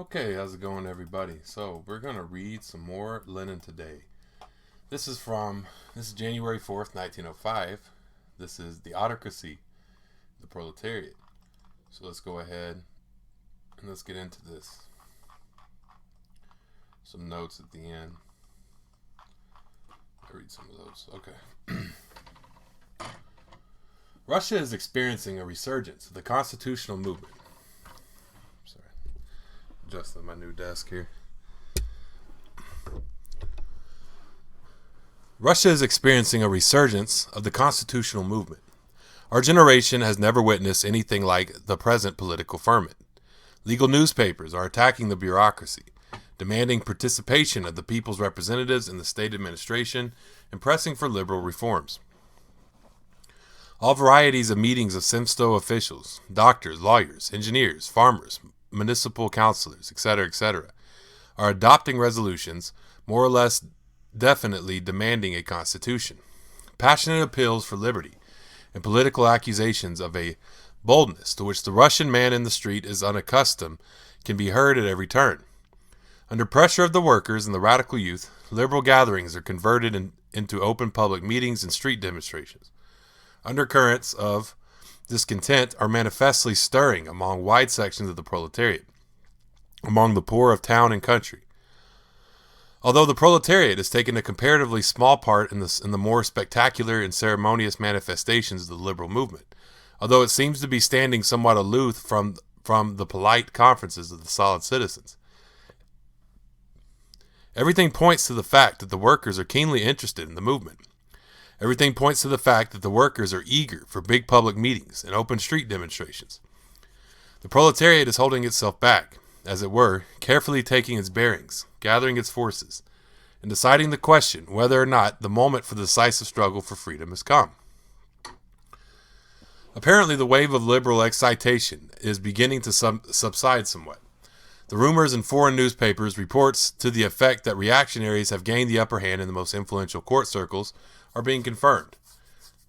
Okay, how's it going, everybody? So, we're going to read some more Lenin today. This is January 4th, 1905. This is the Autocracy, the Proletariat. So, let's go ahead and let's get into this. Some notes at the end. I'll read some of those. Okay. Russia is experiencing a resurgence of the constitutional movement. Sorry, adjusting my new desk here. Russia is experiencing a resurgence of the constitutional movement. Our generation has never witnessed anything like the present political ferment. Legal newspapers are attacking the bureaucracy, demanding participation of the people's representatives in the state administration, and pressing for liberal reforms. All varieties of meetings of Simsto officials, doctors, lawyers, engineers, farmers, municipal councilors, etc., are adopting resolutions more or less definitely demanding a constitution. Passionate appeals for liberty and political accusations of a boldness to which the Russian man in the street is unaccustomed can be heard at every turn. Under pressure of the workers and the radical youth, liberal gatherings are converted into open public meetings and street demonstrations. Undercurrents of discontent are manifestly stirring among wide sections of the proletariat, among the poor of town and country. Although the proletariat has taken a comparatively small part in the more spectacular and ceremonious manifestations of the liberal movement, although it seems to be standing somewhat aloof from the polite conferences of the solid citizens, everything points to the fact that the workers are keenly interested in the movement. Everything points to the fact that the workers are eager for big public meetings and open street demonstrations. The proletariat is holding itself back, as it were, carefully taking its bearings, gathering its forces, and deciding the question whether or not the moment for the decisive struggle for freedom has come. Apparently, the wave of liberal excitation is beginning to subside somewhat. The rumors in foreign newspapers reports to the effect that reactionaries have gained the upper hand in the most influential court circles are being confirmed.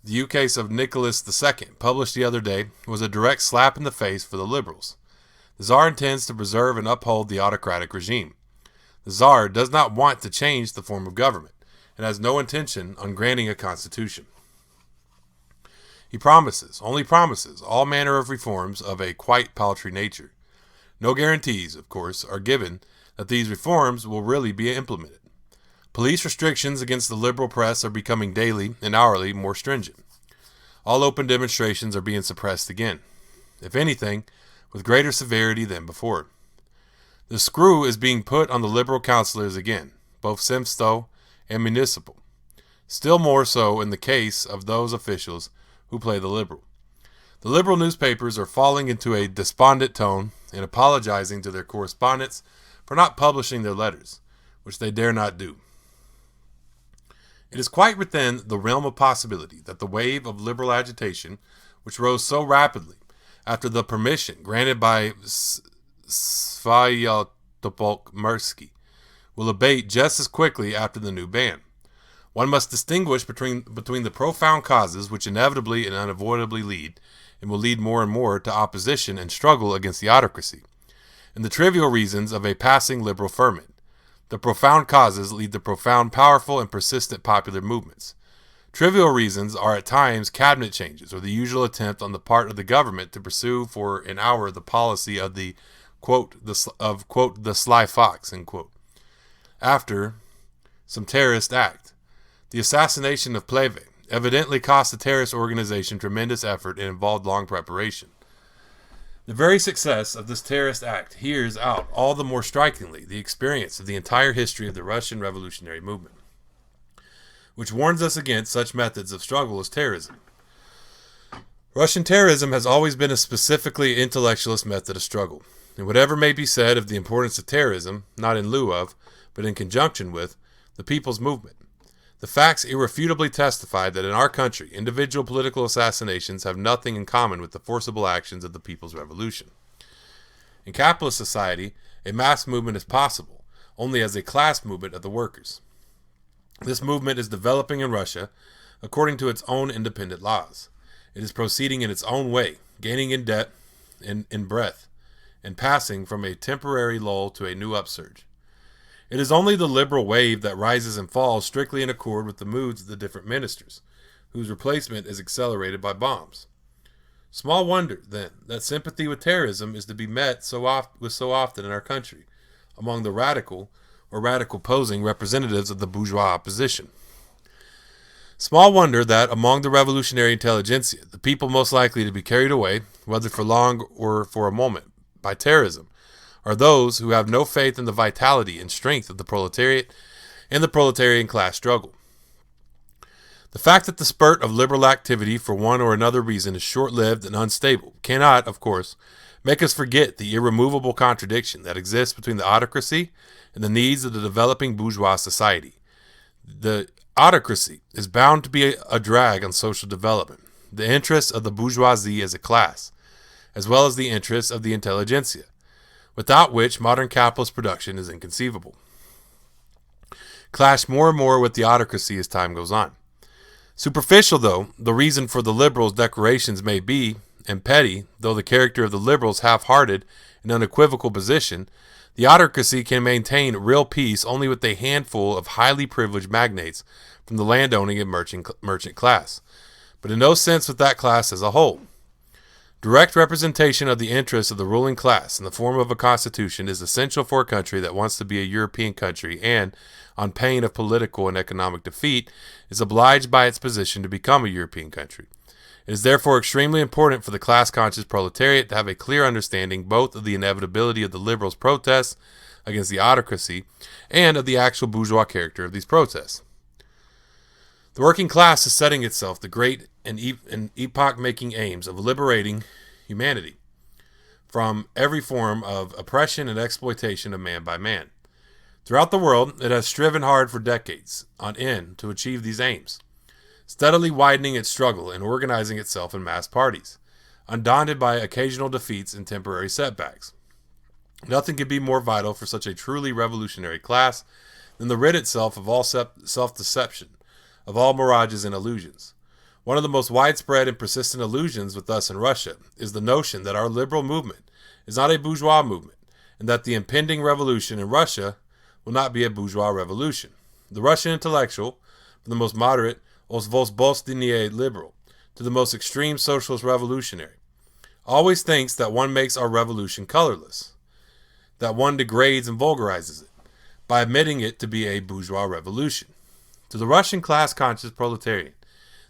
The ukase of Nicholas II, published the other day, was a direct slap in the face for the liberals. The Tsar intends to preserve and uphold the autocratic regime. The Tsar does not want to change the form of government and has no intention on granting a constitution. He only promises, all manner of reforms of a quite paltry nature. No guarantees, of course, are given that these reforms will really be implemented. Police restrictions against the liberal press are becoming daily and hourly more stringent. All open demonstrations are being suppressed again, if anything, with greater severity than before. The screw is being put on the liberal councilors again, both Simsto and municipal, still more so in the case of those officials who play the liberal. The liberal newspapers are falling into a despondent tone and apologizing to their correspondents for not publishing their letters, which they dare not do. It is quite within the realm of possibility that the wave of liberal agitation, which rose so rapidly after the permission granted by Svyatopolk-Mirsky, will abate just as quickly after the new ban. One must distinguish between the profound causes which inevitably and unavoidably lead, and will lead more and more, to opposition and struggle against the autocracy, and the trivial reasons of a passing liberal ferment. The profound causes lead to profound, powerful, and persistent popular movements. Trivial reasons are at times cabinet changes or the usual attempt on the part of the government to pursue for an hour the policy of the sly fox, end quote, after some terrorist act. The assassination of Pleve evidently cost the terrorist organization tremendous effort and involved long preparation. The very success of this terrorist act hears out all the more strikingly the experience of the entire history of the Russian revolutionary movement, which warns us against such methods of struggle as terrorism. Russian terrorism has always been a specifically intellectualist method of struggle, and whatever may be said of the importance of terrorism, not in lieu of, but in conjunction with, the people's movement, the facts irrefutably testify that in our country, individual political assassinations have nothing in common with the forcible actions of the people's revolution. In capitalist society, a mass movement is possible only as a class movement of the workers. This movement is developing in Russia according to its own independent laws. It is proceeding in its own way, gaining in depth and in breadth, and passing from a temporary lull to a new upsurge. It is only the liberal wave that rises and falls strictly in accord with the moods of the different ministers, whose replacement is accelerated by bombs. Small wonder, then, that sympathy with terrorism is to be met so often in our country, among the radical or radical-posing representatives of the bourgeois opposition. Small wonder that, among the revolutionary intelligentsia, the people most likely to be carried away, whether for long or for a moment, by terrorism, are those who have no faith in the vitality and strength of the proletariat and the proletarian class struggle. The fact that the spurt of liberal activity for one or another reason is short-lived and unstable cannot, of course, make us forget the irremovable contradiction that exists between the autocracy and the needs of the developing bourgeois society. The autocracy is bound to be a drag on social development, the interests of the bourgeoisie as a class, as well as the interests of the intelligentsia, without which modern capitalist production is inconceivable. Clash more and more with the autocracy as time goes on. Superficial, though, the reason for the liberals' declarations may be, and petty, though the character of the liberals' half-hearted and unequivocal position, the autocracy can maintain real peace only with a handful of highly privileged magnates from the landowning and merchant class, but in no sense with that class as a whole. Direct representation of the interests of the ruling class in the form of a constitution is essential for a country that wants to be a European country and, on pain of political and economic defeat, is obliged by its position to become a European country. It is therefore extremely important for the class-conscious proletariat to have a clear understanding both of the inevitability of the liberals' protests against the autocracy and of the actual bourgeois character of these protests. The working class is setting itself the great and epoch-making aims of liberating humanity from every form of oppression and exploitation of man by man. Throughout the world, it has striven hard for decades on end to achieve these aims, steadily widening its struggle and organizing itself in mass parties, undaunted by occasional defeats and temporary setbacks. Nothing could be more vital for such a truly revolutionary class than to rid itself of all self-deception, of all mirages and illusions. One of the most widespread and persistent illusions with us in Russia is the notion that our liberal movement is not a bourgeois movement, and that the impending revolution in Russia will not be a bourgeois revolution. The Russian intellectual, from the most moderate Osvobodniye liberal to the most extreme socialist revolutionary, always thinks that one makes our revolution colorless, that one degrades and vulgarizes it, by admitting it to be a bourgeois revolution. To the Russian class-conscious proletariat,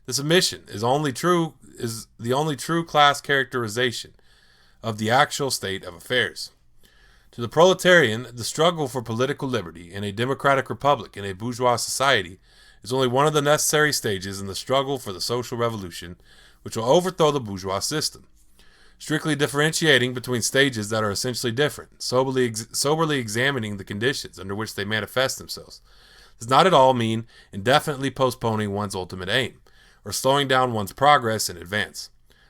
this admission is the only true class characterization of the actual state of affairs. To the proletarian, the struggle for political liberty in a democratic republic in a bourgeois society is only one of the necessary stages in the struggle for the social revolution which will overthrow the bourgeois system. Strictly differentiating between stages that are essentially different, soberly examining the conditions under which they manifest themselves, does not at all mean indefinitely postponing one's ultimate aim, or slowing down one's progress in advance.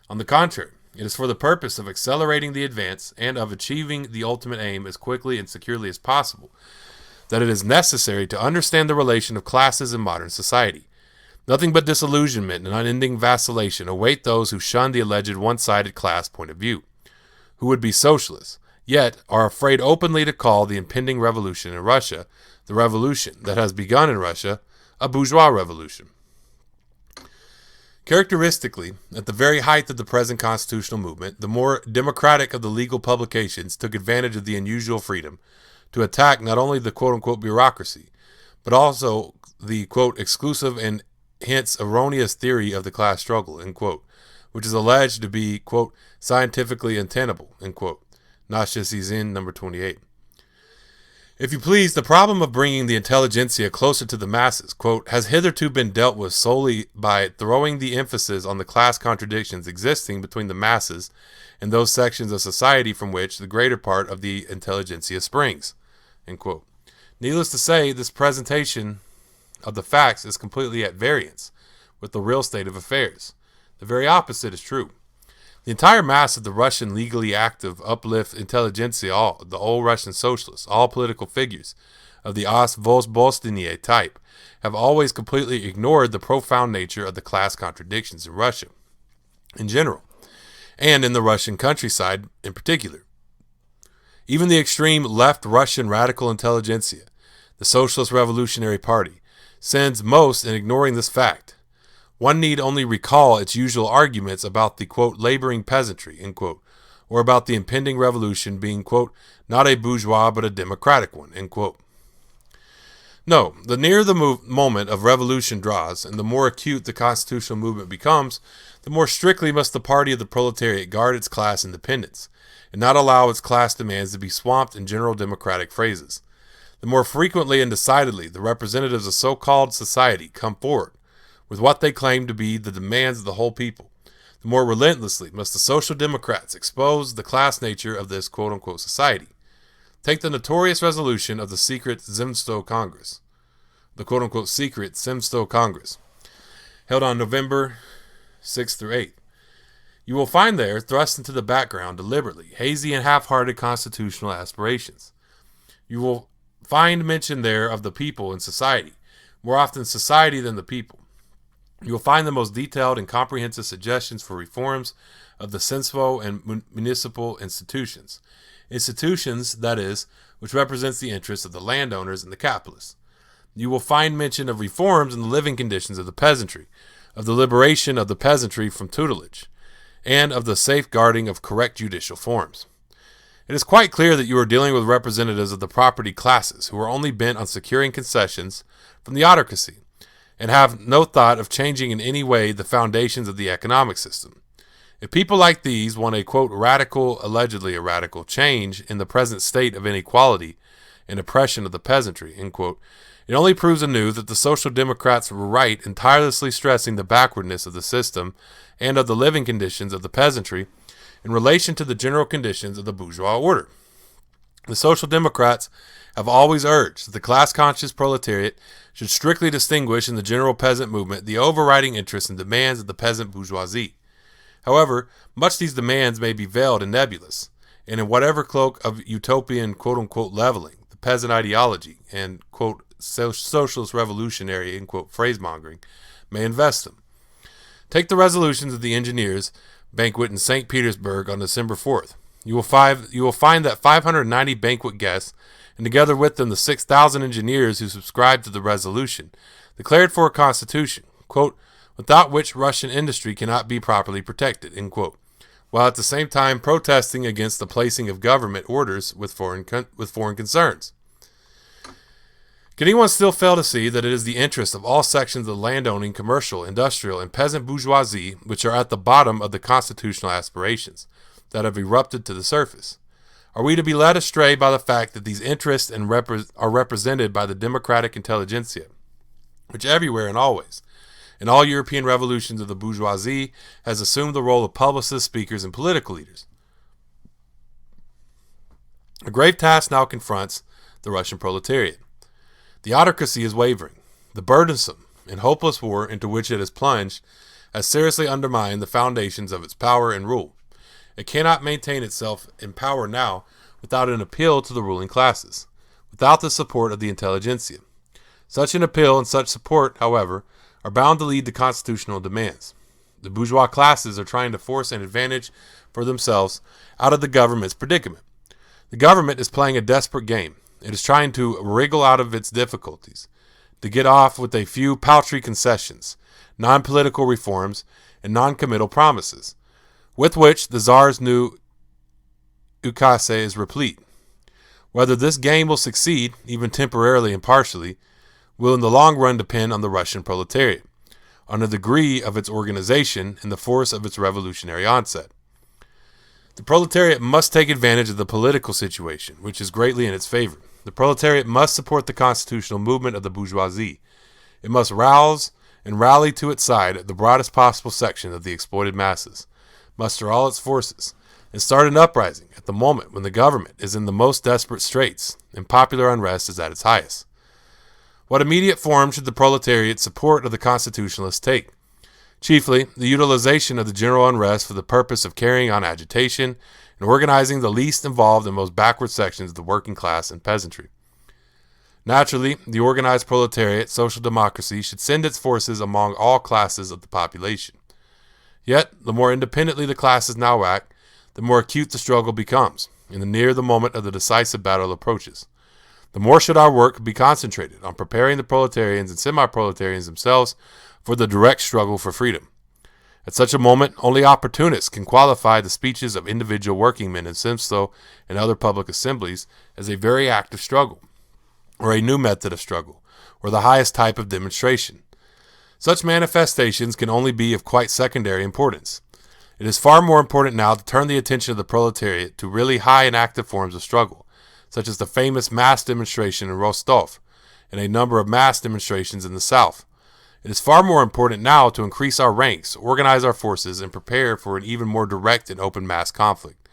On the contrary, it is for the purpose of accelerating the advance and of achieving the ultimate aim as quickly and securely as possible that it is necessary to understand the relation of classes in modern society. Nothing but disillusionment and unending vacillation await those who shun the alleged one-sided class point of view, who would be socialists, yet are afraid openly to call the impending revolution in Russia, the revolution that has begun in Russia, a bourgeois revolution. Characteristically, at the very height of the present constitutional movement, the more democratic of the legal publications took advantage of the unusual freedom to attack not only the quote-unquote bureaucracy, but also the quote exclusive and hence erroneous theory of the class struggle, end quote, which is alleged to be quote scientifically untenable, end quote. Nasha number 28. If you please, the problem of bringing the intelligentsia closer to the masses, quote, has hitherto been dealt with solely by throwing the emphasis on the class contradictions existing between the masses and those sections of society from which the greater part of the intelligentsia springs, end quote. Needless to say, this presentation of the facts is completely at variance with the real state of affairs. The very opposite is true. The entire mass of the Russian legally active uplift intelligentsia, all the old Russian socialists, all political figures of the Osvobodniye type, have always completely ignored the profound nature of the class contradictions in Russia in general, and in the Russian countryside in particular. Even the extreme left Russian radical intelligentsia, the Socialist Revolutionary Party, sins most in ignoring this fact. One need only recall its usual arguments about the, quote, laboring peasantry, end quote, or about the impending revolution being, quote, not a bourgeois but a democratic one, end quote. No, the nearer the moment of revolution draws, and the more acute the constitutional movement becomes, the more strictly must the party of the proletariat guard its class independence, and not allow its class demands to be swamped in general democratic phrases. The more frequently and decidedly the representatives of so-called society come forward with what they claim to be the demands of the whole people, the more relentlessly must the social democrats expose the class nature of this quote-unquote society. Take the notorious resolution of the secret Zemstvo Congress, the quote-unquote secret Zemstvo Congress, held on November 6th through 8th. You will find there, thrust into the background deliberately, hazy and half-hearted constitutional aspirations. You will find mention there of the people and society, more often society than the people. You will find the most detailed and comprehensive suggestions for reforms of the Zemstvo and municipal institutions. Institutions, that is, which represents the interests of the landowners and the capitalists. You will find mention of reforms in the living conditions of the peasantry, of the liberation of the peasantry from tutelage, and of the safeguarding of correct judicial forms. It is quite clear that you are dealing with representatives of the property classes who are only bent on securing concessions from the autocracy, and have no thought of changing in any way the foundations of the economic system. If people like these want a, quote, radical, allegedly a radical change in the present state of inequality and oppression of the peasantry, end quote, it only proves anew that the social democrats were right in tirelessly stressing the backwardness of the system and of the living conditions of the peasantry in relation to the general conditions of the bourgeois order. The social democrats have always urged that the class-conscious proletariat should strictly distinguish in the general peasant movement the overriding interests and demands of the peasant bourgeoisie. However, much these demands may be veiled and nebulous, and in whatever cloak of utopian quote-unquote leveling, the peasant ideology, and quote socialist revolutionary end quote phrasemongering may invest them. Take the resolutions of the engineers banquet in St. Petersburg on December 4th. You will find that 590 banquet guests, and together with them the 6,000 engineers who subscribed to the resolution, declared for a constitution, quote, without which Russian industry cannot be properly protected, end quote, while at the same time protesting against the placing of government orders with foreign concerns. Can anyone still fail to see that it is the interest of all sections of the landowning, commercial, industrial, and peasant bourgeoisie which are at the bottom of the constitutional aspirations that have erupted to the surface? Are we to be led astray by the fact that these interests are represented by the democratic intelligentsia, which everywhere and always, in all European revolutions of the bourgeoisie, has assumed the role of publicists, speakers, and political leaders? A grave task now confronts the Russian proletariat. The autocracy is wavering. The burdensome and hopeless war into which it has plunged has seriously undermined the foundations of its power and rule. It cannot maintain itself in power now without an appeal to the ruling classes, without the support of the intelligentsia. Such an appeal and such support, however, are bound to lead to constitutional demands. The bourgeois classes are trying to force an advantage for themselves out of the government's predicament. The government is playing a desperate game. It is trying to wriggle out of its difficulties, to get off with a few paltry concessions, non-political reforms, and non-committal promises, with which the Tsar's new ukase is replete. Whether this game will succeed, even temporarily and partially, will in the long run depend on the Russian proletariat, on the degree of its organization and the force of its revolutionary onset. The proletariat must take advantage of the political situation, which is greatly in its favor. The proletariat must support the constitutional movement of the bourgeoisie. It must rouse and rally to its side the broadest possible section of the exploited masses, muster all its forces, and start an uprising at the moment when the government is in the most desperate straits and popular unrest is at its highest. What immediate form should the proletariat's support of the constitutionalists take? Chiefly, the utilization of the general unrest for the purpose of carrying on agitation and organizing the least involved and most backward sections of the working class and peasantry. Naturally, the organized proletariat, social democracy, should send its forces among all classes of the population. Yet, the more independently the classes now act, the more acute the struggle becomes, and the nearer the moment of the decisive battle approaches. The more should our work be concentrated on preparing the proletarians and semi-proletarians themselves for the direct struggle for freedom. At such a moment, only opportunists can qualify the speeches of individual working men in Simstow and other public assemblies as a very active struggle, or a new method of struggle, or the highest type of demonstration. Such manifestations can only be of quite secondary importance. It is far more important now to turn the attention of the proletariat to really high and active forms of struggle, such as the famous mass demonstration in Rostov and a number of mass demonstrations in the South. It is far more important now to increase our ranks, organize our forces, and prepare for an even more direct and open mass conflict.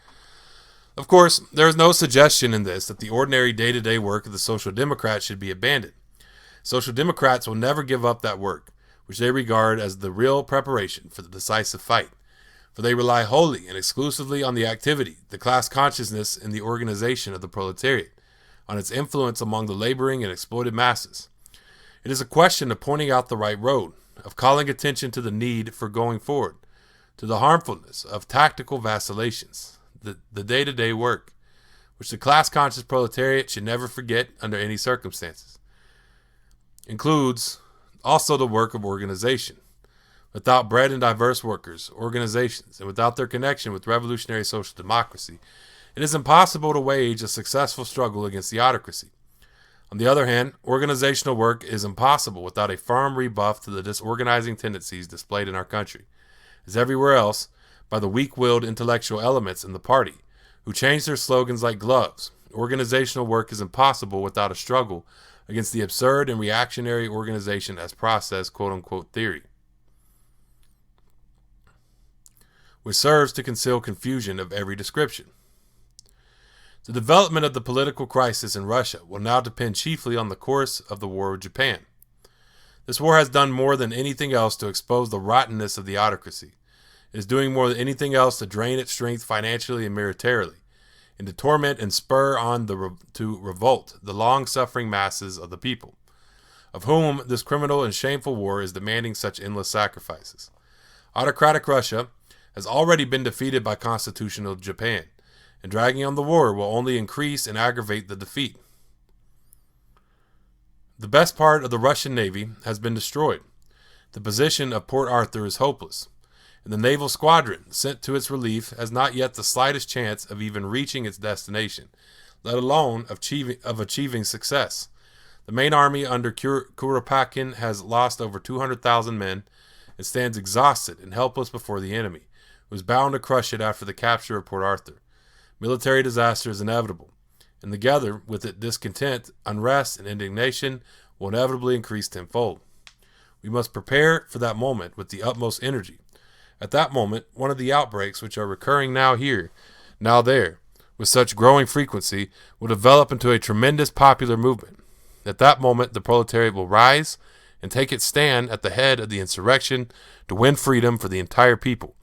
Of course, there is no suggestion in this that the ordinary day-to-day work of the Social Democrats should be abandoned. Social Democrats will never give up that work, which they regard as the real preparation for the decisive fight, for they rely wholly and exclusively on the activity, the class consciousness, and the organization of the proletariat, on its influence among the laboring and exploited masses. It is a question of pointing out the right road, of calling attention to the need for going forward, to the harmfulness of tactical vacillations, the day-to-day work, which the class-conscious proletariat should never forget under any circumstances. Includes also the work of organization. Without bread and diverse workers, organizations, and without their connection with revolutionary social democracy, it is impossible to wage a successful struggle against the autocracy. On the other hand, organizational work is impossible without a firm rebuff to the disorganizing tendencies displayed in our country, as everywhere else, by the weak-willed intellectual elements in the party, who change their slogans like gloves. Organizational work is impossible without a struggle against the absurd and reactionary organization as process, quote-unquote, theory, which serves to conceal confusion of every description. The development of the political crisis in Russia will now depend chiefly on the course of the war with Japan. This war has done more than anything else to expose the rottenness of the autocracy. It is doing more than anything else to drain its strength financially and militarily, and to torment and spur on to revolt the long-suffering masses of the people, of whom this criminal and shameful war is demanding such endless sacrifices. Autocratic Russia has already been defeated by constitutional Japan, and dragging on the war will only increase and aggravate the defeat. The best part of the Russian Navy has been destroyed. The position of Port Arthur is hopeless, and the naval squadron sent to its relief has not yet the slightest chance of even reaching its destination, let alone of achieving success. The main army under Kuropatkin has lost over 200,000 men and stands exhausted and helpless before the enemy, who is bound to crush it after the capture of Port Arthur. Military disaster is inevitable, and together with it discontent, unrest, and indignation will inevitably increase tenfold. We must prepare for that moment with the utmost energy. At that moment, one of the outbreaks which are recurring now here, now there, with such growing frequency, will develop into a tremendous popular movement. At that moment, the proletariat will rise and take its stand at the head of the insurrection to win freedom for the entire people,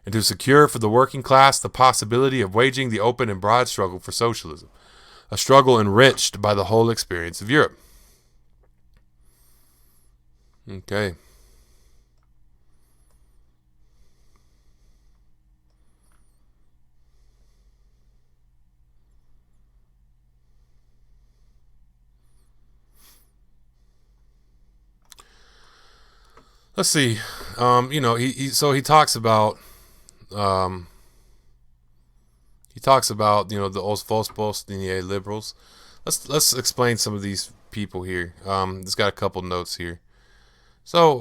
and to secure for the working class the possibility of waging the open and broad struggle for socialism, a struggle enriched by the whole experience of Europe. Okay. Let's see. He talks about the Ostvolksbosnier liberals. Let's explain some of these people here. It's got a couple notes here. So,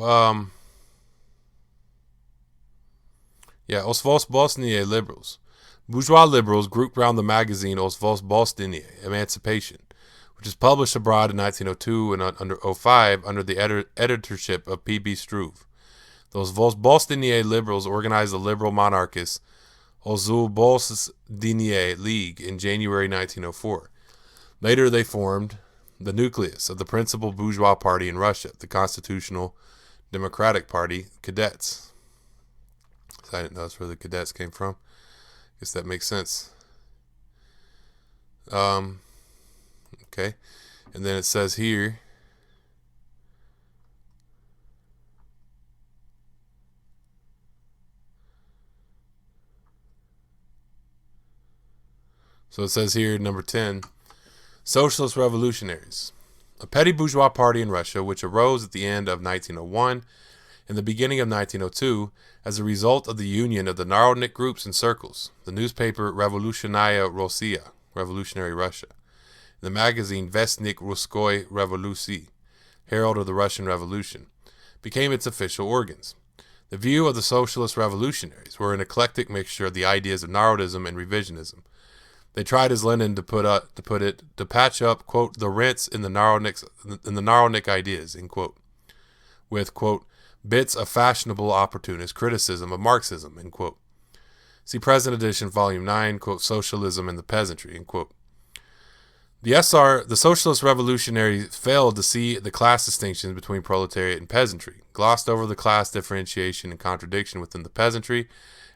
Ostvolksbosnier liberals. Bourgeois liberals grouped around the magazine Ostvolksbosnier, Emancipation, which is published abroad in 1902 and under 05 under the editorship of P.B. Struve. Those Ostvolksbosnier liberals organized the liberal monarchist Ostvolksbosnier League in January 1904. Later they formed the nucleus of the principal bourgeois party in Russia, the Constitutional Democratic Party, Cadets. So I didn't know that's where the Cadets came from. Guess that makes sense. Okay. And then it says here, So it says here, number 10, Socialist Revolutionaries. A petty bourgeois party in Russia which arose at the end of 1901 and the beginning of 1902 as a result of the union of the Narodnik groups and circles, the newspaper Revolutionaya Rossiya, Revolutionary Russia, and the magazine Vestnik Russkoy Revoluции, Herald of the Russian Revolution, became its official organs. The view of the socialist revolutionaries were an eclectic mixture of the ideas of Narodism and revisionism. They tried, as Lenin to put it, to patch up, quote, the rents in the Narodnik ideas, end quote, with, quote, bits of fashionable opportunist criticism of Marxism, end quote. See present edition, volume 9, quote, Socialism and the Peasantry, end quote. The socialist revolutionaries failed to see the class distinctions between proletariat and peasantry, glossed over the class differentiation and contradiction within the peasantry,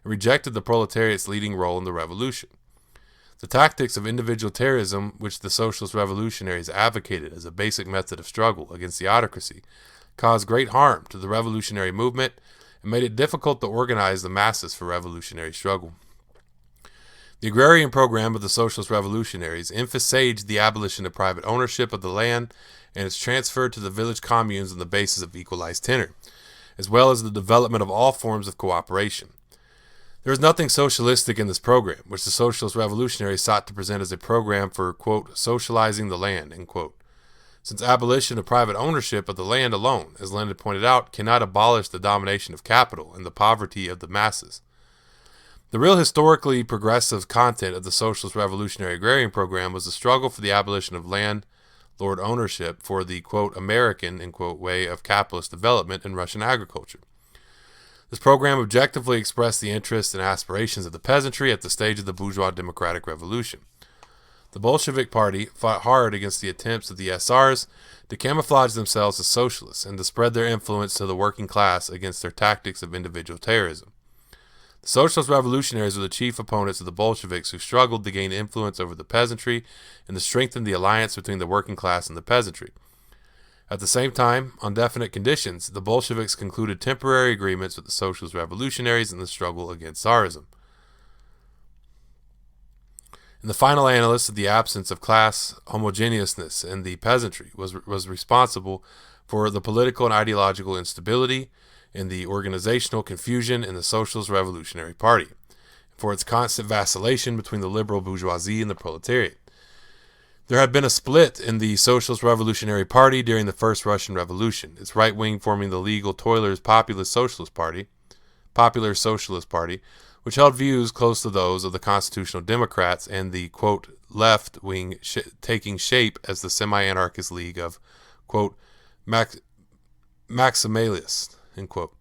and rejected the proletariat's leading role in the revolution. The tactics of individualitarianism, which the socialist revolutionaries advocated as a basic method of struggle against the autocracy, caused great harm to the revolutionary movement and made it difficult to organize the masses for revolutionary struggle. The agrarian program of the socialist revolutionaries emphasized the abolition of private ownership of the land and its transfer to the village communes on the basis of equalized tenure, as well as the development of all forms of cooperation. There is nothing socialistic in this program, which the socialist revolutionaries sought to present as a program for, quote, socializing the land, end quote. Since abolition of private ownership of the land alone, as Lenin pointed out, cannot abolish the domination of capital and the poverty of the masses. The real historically progressive content of the socialist revolutionary agrarian program was the struggle for the abolition of landlord ownership for the, quote, American, end quote, way of capitalist development in Russian agriculture. This program objectively expressed the interests and aspirations of the peasantry at the stage of the bourgeois democratic revolution. The Bolshevik Party fought hard against the attempts of the SRs to camouflage themselves as socialists and to spread their influence to the working class against their tactics of individualitarianism. The socialist revolutionaries were the chief opponents of the Bolsheviks who struggled to gain influence over the peasantry and to strengthen the alliance between the working class and the peasantry. At the same time, on definite conditions, the Bolsheviks concluded temporary agreements with the socialist revolutionaries in the struggle against Tsarism. In the final analysis of the absence of class homogeneousness in the peasantry was responsible for the political and ideological instability and the organizational confusion in the Socialist Revolutionary Party, for its constant vacillation between the liberal bourgeoisie and the proletariat. There had been a split in the Socialist Revolutionary Party during the First Russian Revolution, its right wing forming the Legal Toilers' Popular Socialist Party, which held views close to those of the Constitutional Democrats, and the, quote, left wing taking shape as the semi-anarchist League of, quote, Maximalists, end quote.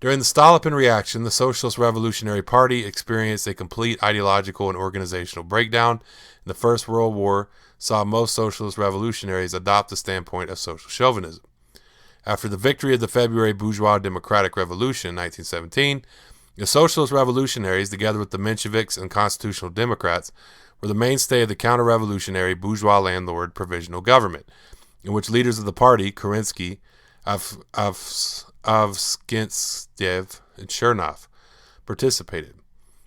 During the Stolypin reaction, the Socialist Revolutionary Party experienced a complete ideological and organizational breakdown. The First World War saw most socialist revolutionaries adopt the standpoint of social chauvinism. After the victory of the February Bourgeois Democratic Revolution in 1917, the socialist revolutionaries, together with the Mensheviks and Constitutional Democrats, were the mainstay of the counter-revolutionary bourgeois landlord provisional government, in which leaders of the party, Kerensky, Avksentsev, and Chernov, participated,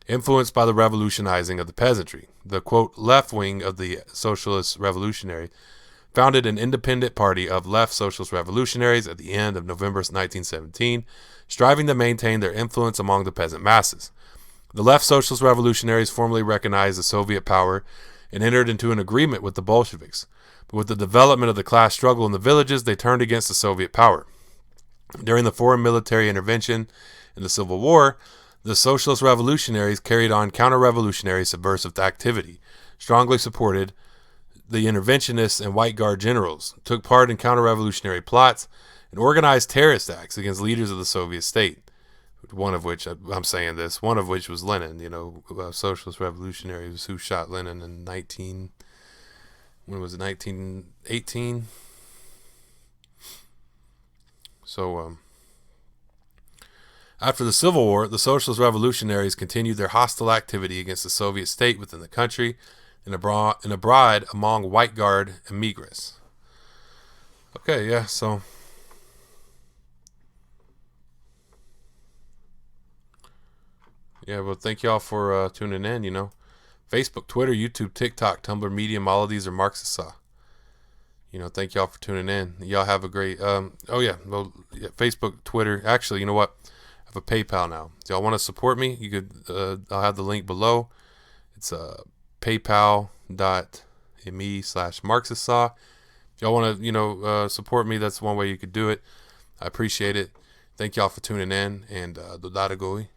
influenced by the revolutionizing of the peasantry. The, quote, left wing of the socialist revolutionary founded an independent party of left socialist revolutionaries at the end of November 1917, striving to maintain their influence among the peasant masses. The left socialist revolutionaries formally recognized the Soviet power and entered into an agreement with the Bolsheviks. But with the development of the class struggle in the villages, they turned against the Soviet power. During the foreign military intervention in the Civil War, the socialist revolutionaries carried on counter-revolutionary subversive activity, strongly supported the interventionists and White Guard generals, took part in counter-revolutionary plots, and organized terrorist acts against leaders of the Soviet state. One of which, one of which was Lenin, socialist revolutionaries who shot Lenin in 1918? So, after the Civil War, the socialist revolutionaries continued their hostile activity against the Soviet state within the country and abroad among White Guard emigres. Okay, yeah, so... yeah, well, thank y'all for tuning in, Facebook, Twitter, YouTube, TikTok, Tumblr, Medium. All of these are Marxist. Thank y'all for tuning in. Y'all have a great, Facebook, Twitter. Actually, you know what? I have a PayPal now. If y'all want to support me, you could, I'll have the link below. It's paypal.me/Marxistsaw. If y'all want to, support me, that's one way you could do it. I appreciate it. Thank y'all for tuning in, and Dodada Goi.